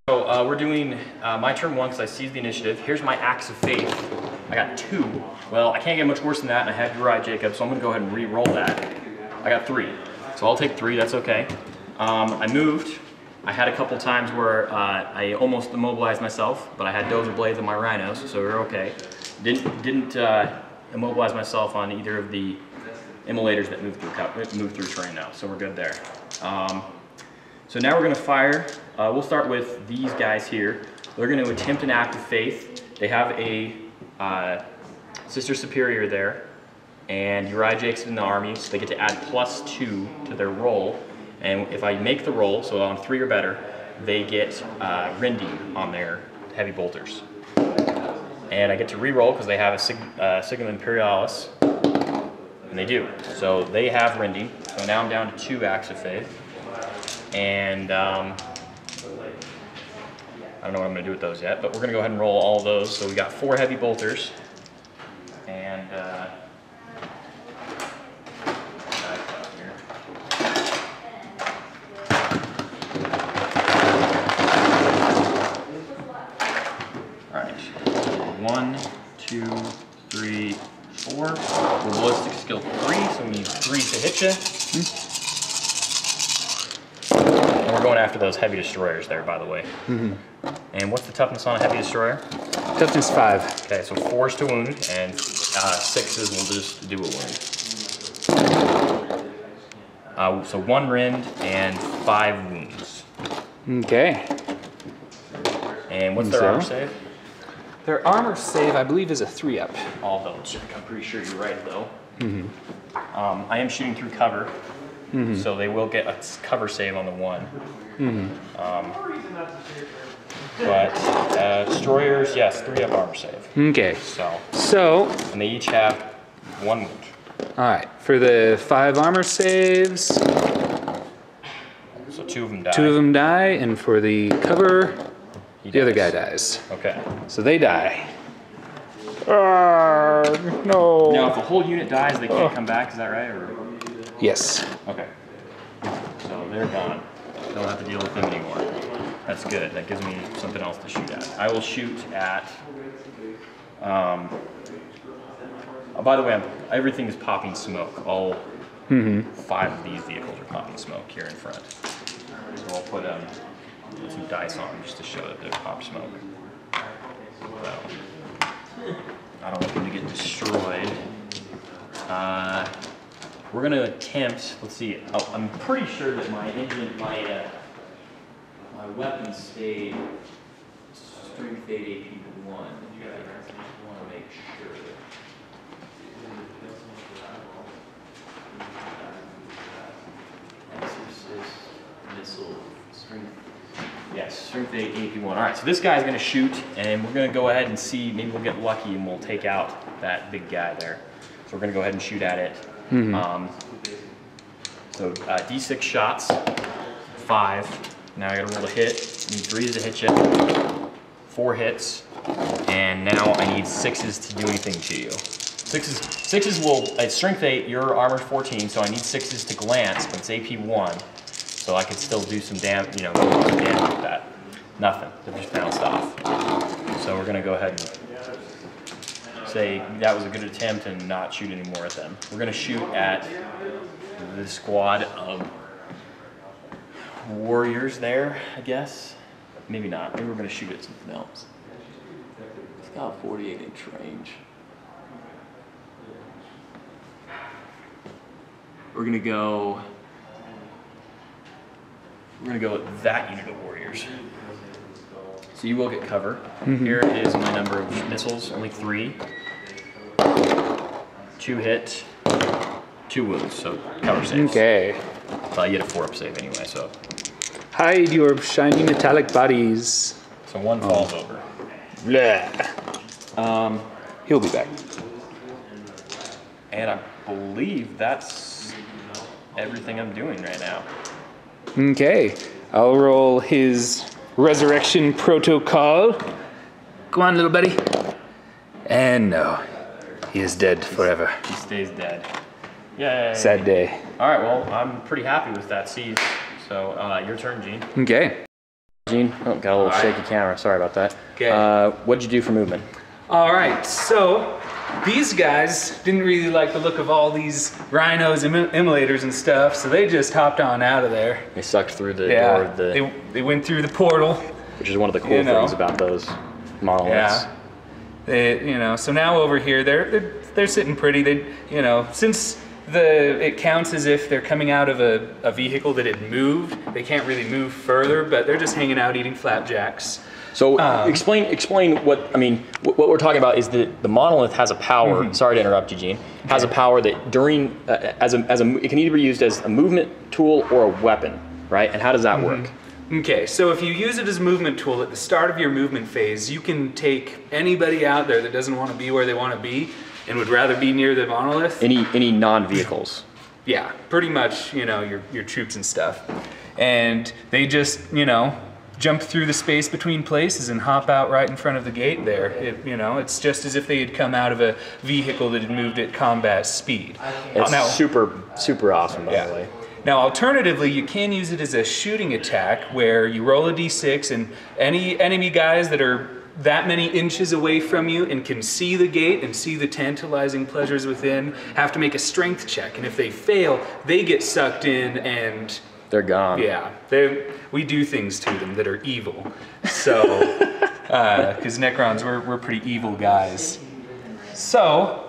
So we're doing my turn 1 because I seized the initiative. Here's my Acts of Faith. I got 2. Well, I can't get much worse than that, and I had Uriah Jacob, so I'm going to go ahead and re-roll that. I got 3. So I'll take 3, that's okay. I moved. I had a couple times where I almost immobilized myself, but I had Dozer Blades on my Rhinos, so we were okay. Didn't immobilize myself on either of the immolators that moved through terrain now, so we're good there. So now we're going to fire. We'll start with these guys here. They're going to attempt an act of faith. They have a Sister Superior there, and Uriah Jake's in the army, so they get to add +2 to their roll. And if I make the roll, so on 3 or better, they get rending on their heavy bolters. And I get to re-roll because they have a Signum Imperialis, and they do. So they have rending. So now I'm down to 2 acts of faith. And I don't know what I'm going to do with those yet, but we're going to go ahead and roll all of those. So we got 4 heavy bolters, and all right, 1, 2, 3, 4. We're ballistic skill 3, so we need 3 to hit you. And we're going after those heavy destroyers there, by the way. And what's the toughness on a heavy destroyer? Toughness 5. Okay, so 4's to wound, and 6's will just do a wound. So 1 rend and 5 wounds. Okay. And what's their armor save? Their armor save, I believe, is a 3-up. I'll double check. I'm pretty sure you're right, though. I am shooting through cover. So they will get a cover save on the 1. But destroyers, yes, 3-up armor save. Okay. So. And they each have 1 wound. All right. For the 5 armor saves. So 2 of them die. 2 of them die, and for the cover, the other guy dies. Okay. So they die. No. Now, if a whole unit dies, they can't come back. Is that right? Or? Yes. Okay. So they're gone. Don't have to deal with them anymore. That's good. That gives me something else to shoot at. I will shoot at. Oh, by the way, everything is popping smoke. All 5 of these vehicles are popping smoke here in front. So I'll put some dice on them just to show that they pop smoke. So I don't want them to get destroyed. We're going to attempt, let's see, I'm pretty sure that my engine, my weapon stayed strength 8 AP 1. I want to make sure that missile strength. Yes, strength 8 AP 1. All right, so this guy's going to shoot, and we're going to go ahead and see, maybe we'll get lucky and we'll take out that big guy there. So we're going to go ahead and shoot at it. So D6 shots, 5. Now I gotta roll a hit. Need 3s to hit you, 4 hits, and now I need 6s to do anything to you. 6s will, at strength 8, your armor's 14, so I need 6s to glance, but it's AP 1, so I could still do some damage, some damage with that. Nothing, they just bounced off. So we're gonna go ahead and say that was a good attempt and not shoot any more at them. We're gonna shoot at the squad of warriors there, I guess. Maybe not. Maybe we're gonna shoot at something else. It's got 48-inch range. We're gonna go with that unit of warriors. So you will get cover. Here is my number of missiles, only 3. 2 hit, 2 wounds, so cover saves. Okay. You get a 4-up save anyway, so. Hide your shiny metallic bodies. So 1 falls over. Blah. He'll be back. And I believe that's everything I'm doing right now. Okay. I'll roll his resurrection protocol. Go on, little buddy. And no, he is dead forever. He stays dead. Yay. Sad day. All right, well, I'm pretty happy with that siege. So your turn, Gene. Okay. Gene, oh, got a little shaky camera. Sorry about that. Okay. What'd you do for movement? All right, so these guys didn't really like the look of all these rhinos and immolators and stuff, so they just hopped on out of there. They sucked through the door of the... They went through the portal. Which is one of the cool things about those monoliths. Yeah. So now over here, they're sitting pretty. Since it counts as if they're coming out of a vehicle that had moved, they can't really move further, but they're just hanging out eating flapjacks. So explain what, I mean, what we're talking about is that the monolith has a power, sorry to interrupt you, Gene, has a power that during, it can either be used as a movement tool or a weapon, right? And how does that work? Okay, so if you use it as a movement tool at the start of your movement phase, you can take anybody out there that doesn't want to be where they want to be and would rather be near the monolith. Any non-vehicles. Yeah, pretty much, your troops and stuff. And they just, jump through the space between places and hop out right in front of the gate there. It's just as if they had come out of a vehicle that had moved at combat speed. It's super awesome, by the way. Now, alternatively, you can use it as a shooting attack where you roll a d6 and any enemy guys that are that many inches away from you and can see the gate and see the tantalizing pleasures within have to make a strength check. And if they fail, they get sucked in and... they're gone. Yeah, we do things to them that are evil. So, because Necrons, we're pretty evil guys. So,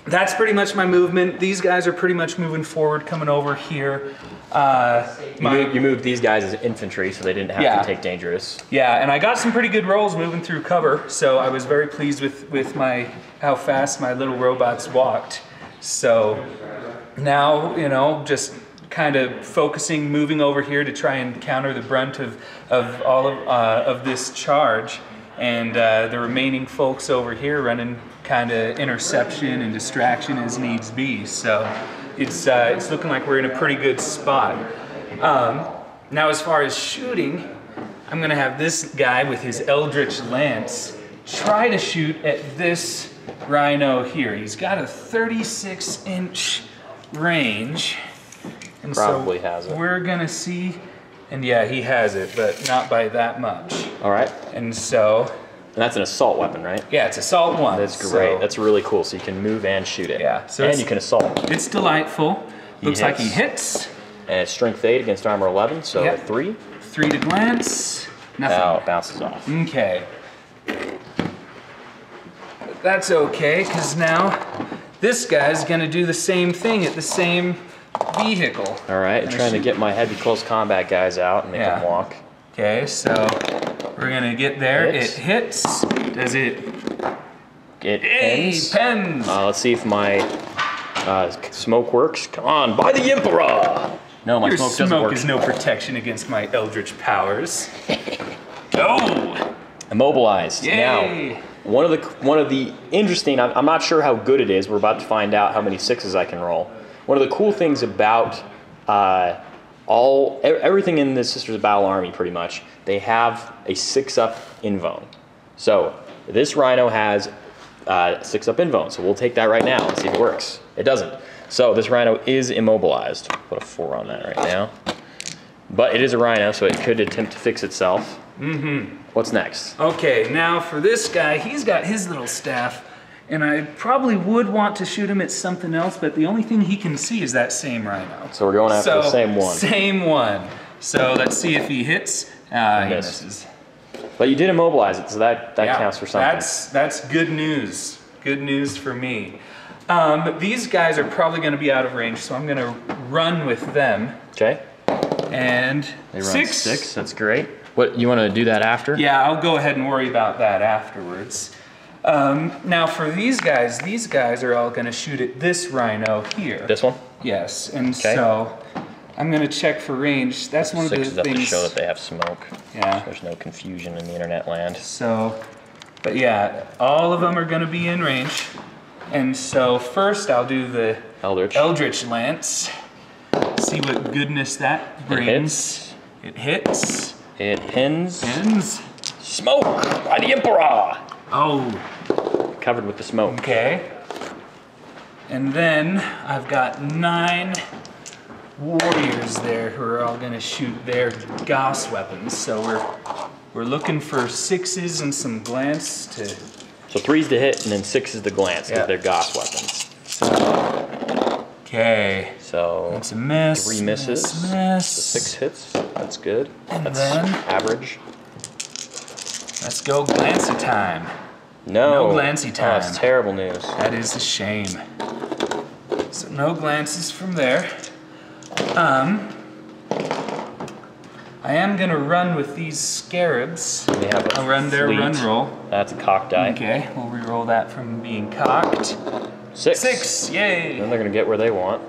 that's pretty much my movement. These guys are pretty much moving forward, coming over here. You moved these guys as infantry, so they didn't have to take dangerous. Yeah, and I got some pretty good rolls moving through cover, so I was very pleased with how fast my little robots walked. So now, just kind of focusing, moving over here to try and counter the brunt of all of this charge, and the remaining folks over here running kind of interception and distraction as needs be. So it's looking like we're in a pretty good spot. Now, as far as shooting, I'm gonna have this guy with his Eldritch Lance try to shoot at this rhino here. He's got a 36-inch range. And Probably so has it. We're gonna see, and yeah, he has it, but not by that much. All right. And so... And that's an assault weapon, right? Yeah, it's assault 1. That's great. So, that's really cool. So you can move and shoot it. Yeah. So and you can assault. It's delightful. Looks like he hits. And it's strength 8 against armor 11, so 3. 3 to glance. Nothing. Now it bounces off. Okay. But that's okay, because now this guy's gonna do the same thing at the same vehicle. All right, I'm trying to get my heavy close combat guys out and make them walk. Okay, so we're gonna get there. It hits. Does it? It pens. Pens. Let's see if my smoke works. Come on, by the Emperor! No, my smoke doesn't work. Your smoke is no protection against my eldritch powers. Go! Immobilized. Yay. Now, one of the interesting. I'm not sure how good it is. We're about to find out how many 6s I can roll. One of the cool things about everything in the Sisters of Battle army, pretty much, they have a 6-up invone. So this rhino has 6-up invone. So we'll take that right now and see if it works. It doesn't. So this rhino is immobilized. Put a 4 on that right now. But it is a rhino, so it could attempt to fix itself. What's next? Okay, now for this guy, he's got his little staff. And I probably would want to shoot him at something else, but the only thing he can see is that same rhino. So we're going after the same one. Same one. So let's see if he hits. He misses. But you did immobilize it, so that counts for something. That's good news. Good news for me. These guys are probably going to be out of range, so I'm going to run with them. Okay. And they run 6. That's great. What, you want to do that after? Yeah, I'll go ahead and worry about that afterwards. Now for these guys are all gonna shoot at this rhino here. This one? Yes, and so I'm gonna check for range. That's one of the things. 6 is up to show that they have smoke. Yeah. So there's no confusion in the internet land. So, but yeah, all of them are gonna be in range. And so first I'll do the Eldritch Lance. See what goodness that brings. It hits. It pins. Pins. Smoke by the Emperor! Oh. Covered with the smoke. Okay. And then I've got 9 warriors there who are all gonna shoot their Gauss weapons. So we're looking for 6s and some glance to. So 3's to hit and then 6 is to glance because they're Gauss weapons. Okay. So that's a miss. 3 misses. Miss. So 6 hits. That's good. And that's then average. Let's go Glancy time. No. No Glancy time. Oh, that's terrible news. That is a shame. So no glances from there. I am gonna run with these scarabs. We have a I'll run their fleet. run roll. That's a cock die. Okay, we'll re-roll that from being cocked. 6. 6, yay! Then they're gonna get where they want.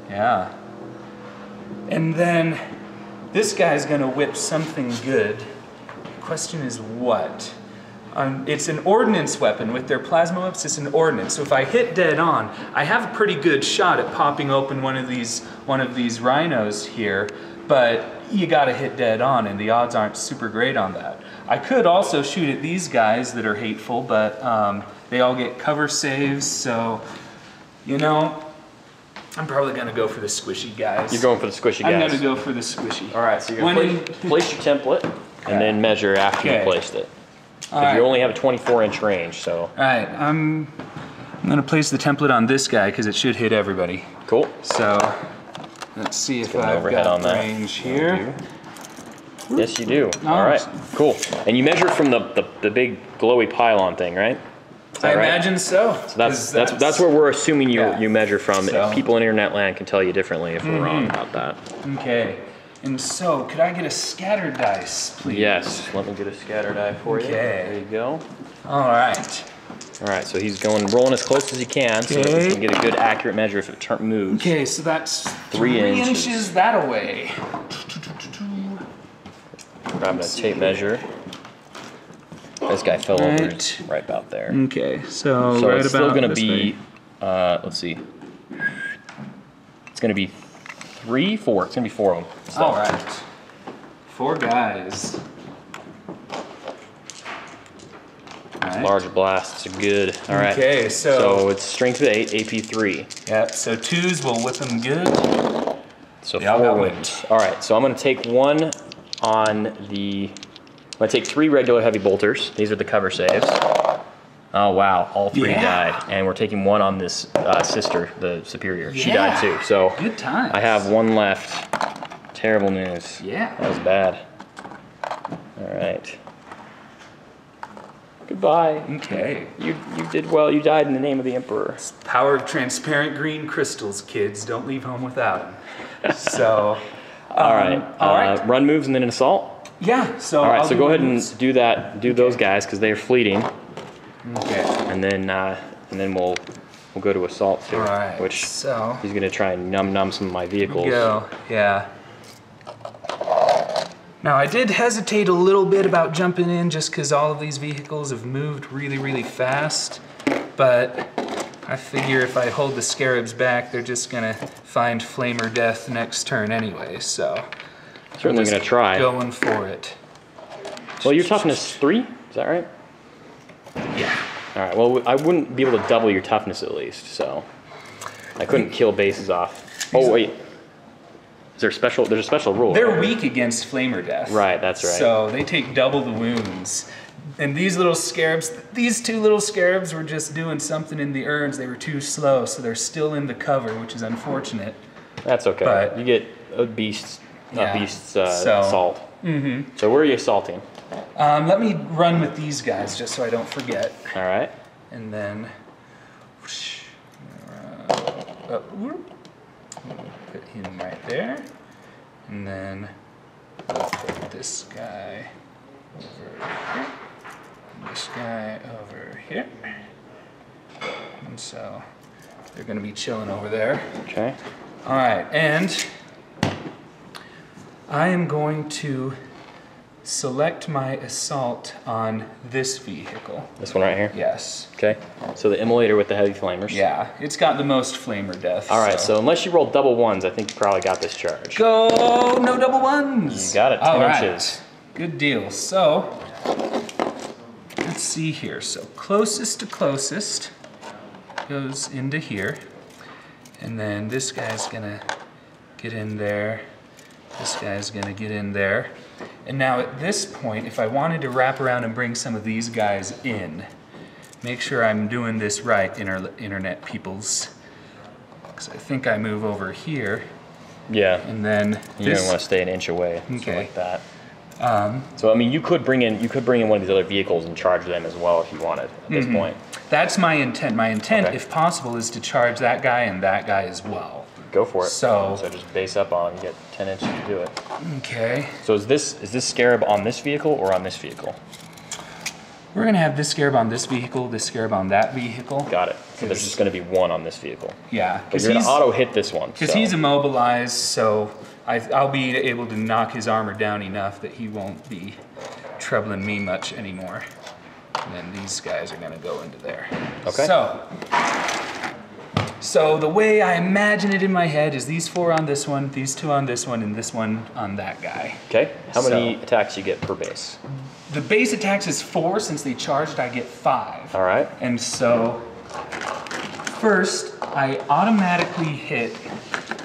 Yeah. And then this guy's gonna whip something good. The question is what? It's an ordnance weapon. With their plasma whips, it's an ordnance. So if I hit dead on, I have a pretty good shot at popping open one of these rhinos here, but you gotta hit dead on, and the odds aren't super great on that. I could also shoot at these guys that are hateful, but they all get cover saves, so, you know, I'm probably gonna go for the squishy guys. You're going for the squishy guys. I'm gonna go for the squishy. All right, so you're gonna place your template and then measure after you placed it. Because you only have a 24-inch range, so. All right, I'm gonna place the template on this guy because it should hit everybody. Cool. So, let's see if I've overhead got on that. range here. Yes, you do. All right, cool. And you measure from the big glowy pylon thing, right? I imagine so. So that's where we're assuming you measure from. So. People in internet land can tell you differently if we're wrong about that. Okay. And so, could I get a scatter dice, please? Yes. Let me get a scatter die for you. Okay. There you go. All right. All right. So he's rolling as close as he can, so that we can get a good accurate measure if it moves. Okay. So that's 3 inches that away. Grabbing a tape measure. This guy fell over right about there. Okay. So So right it's still about going to this be, way. let's see. It's going to be 3, 4. It's going to be 4 of them. So. All right. 4 guys. All right. Large blasts are good. All right. Okay, so it's strength of 8, AP 3. Yep. So 2s will whip them good. So They all 4 got wounds. All right. So I'm going to take 1 on the. I'm going to take 3 regular heavy bolters. These are the cover saves. Oh wow! All 3 died, and we're taking 1 on this sister, the superior. She died too. So good times. I have 1 left. Terrible news. Yeah. That was bad. All right. Goodbye. Okay. You did well. You died in the name of the Emperor. Power of transparent green crystals, kids. Don't leave home without them. So. All right. Run moves and then an assault. Yeah. So. All right. So go ahead and do that. Do those guys because they are fleeting. Okay. And then we'll go to assault too. All right. Which so he's gonna try and numb some of my vehicles. Go. Yeah. Now I did hesitate a little bit about jumping in just because all of these vehicles have moved really, really fast. But I figure if I hold the scarabs back, they're just gonna find flame or death next turn anyway. So certainly gonna try. Going for it. Well, your toughness 3. Is that right? Yeah. All right. Well, I wouldn't be able to double your toughness at least, so I couldn't kill bases off. Oh wait. Is there a special? There's a special rule. They're right? weak against flame or death. Right. That's right. So they take double the wounds. And these little scarabs, these 2 little scarabs were just doing something in the urns. They were too slow, so they're still in the cover, which is unfortunate. That's okay. But, you get a beast's assault. Mm-hmm. So where are you assaulting? Let me run with these guys just so I don't forget. All right. And then, whoosh, put him right there. And then we'll put this guy over here. And this guy over here. And so they're gonna be chilling over there. Okay. All right, and I am going to select my assault on this vehicle. This one right here? Yes. Okay. So the immolator with the heavy flamers. Yeah, it's got the most flamer death. All right, so unless you roll double 1s, I think you probably got this charge. Go, no double 1s. You got it, 10 All right. inches. Good deal. So, let's see here. So closest to closest goes into here. And then this guy's gonna get in there. This guy's gonna get in there. And now at this point, if I wanted to wrap around and bring some of these guys in, make sure I'm doing this right, internet peoples. Because I think I move over here. Yeah. And then you don't want to stay an inch away. Okay. Like that. So I mean, you could bring in one of these other vehicles and charge them as well if you wanted at this point. That's my intent. My intent, if possible, is to charge that guy and that guy as well. Go for it. So just base up on them. You get 10 inches to do it. Okay. So is this scarab on this vehicle or on this vehicle? We're gonna have this scarab on this vehicle, this scarab on that vehicle. Got it. So there's just gonna be one on this vehicle. Yeah. But you're gonna auto hit this one. Because he's immobilized, so I'll be able to knock his armor down enough that he won't be troubling me much anymore. And then these guys are gonna go into there. Okay. So the way I imagine it in my head is these 4 on this one, these 2 on this one, and this one on that guy. Okay. How many attacks you get per base? The base attacks is 4. Since they charged, I get 5. All right. And so first, I automatically hit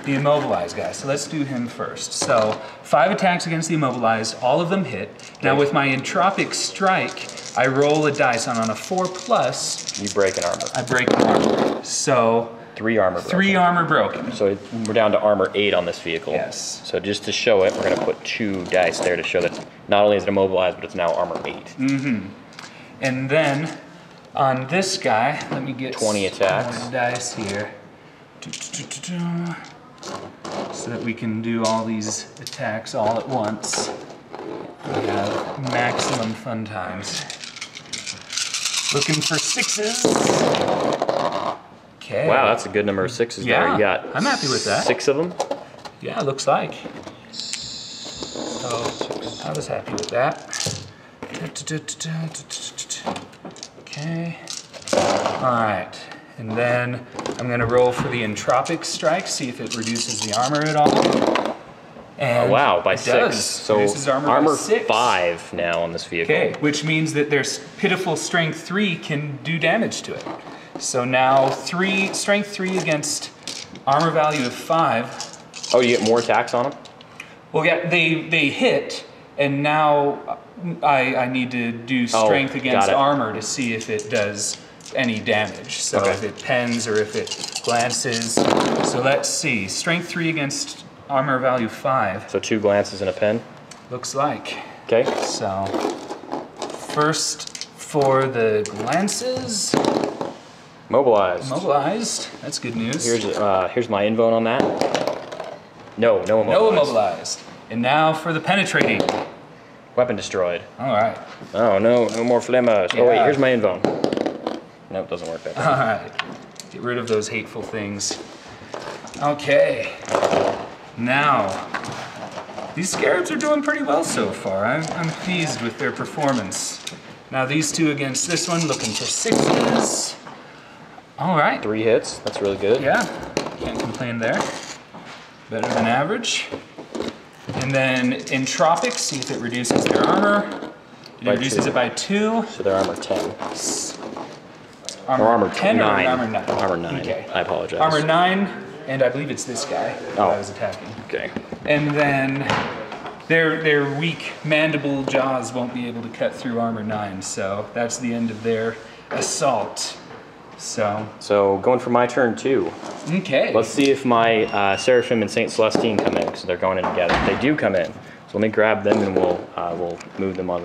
the immobilized guy. So let's do him first. So 5 attacks against the immobilized, all of them hit. Now with my entropic strike, I roll a dice, and on a 4+, you break an armor. I break an armor. So 3 armor broken. 3 armor broken. So we're down to armor 8 on this vehicle. Yes. So just to show it, we're gonna put 2 dice there to show that not only is it immobilized, but it's now armor 8. Mm-hmm. And then on this guy, let me get 20 attacks. More dice here. So that we can do all these attacks all at once. We have maximum fun times. Looking for 6s. Okay. Wow, that's a good number of 6s there. You got I'm happy with that. 6 of them? Yeah, looks like. So I was happy with that. Okay. All right. And then I'm gonna roll for the entropic strike, see if it reduces the armor at all. And wow, by it 6. Does. So reduces armor by 6. 5 now on this vehicle. Okay, which means that their pitiful strength 3 can do damage to it. So now strength 3 against armor value of 5. Oh, you get more attacks on them? Well, yeah, they hit, and now I need to do strength against armor to see if it does any damage. So if it pens or if it glances. So let's see, strength 3 against armor value 5. So 2 glances and a pen? Looks like. Okay. So first for the glances. Mobilized. Mobilized. That's good news. Here's my invone on that. No immobilized. No immobilized. And now for the penetrating. Weapon destroyed. All right. Oh no more flammers. Yeah. Oh wait, here's my invone. Nope, doesn't work that way. All right. Get rid of those hateful things. Okay. Now, these scarabs are doing pretty well so far. I'm pleased with their performance. Now these 2 against this one, looking for 6s. All right. 3 hits, that's really good. Yeah, can't complain there. Better than average. And then entropic, see if it reduces their armor. It reduces it by 2. So they're armor 10. Armor 10 9. or armor 9? Armor 9, okay. I apologize. Armor 9, and I believe it's this guy that I was attacking. Okay. And then their weak mandible jaws won't be able to cut through armor 9, so that's the end of their assault. So going for my turn 2. Okay. Let's see if my Seraphim and Saint Celestine come in, because they're going in together. They do come in. So let me grab them and we'll move them on.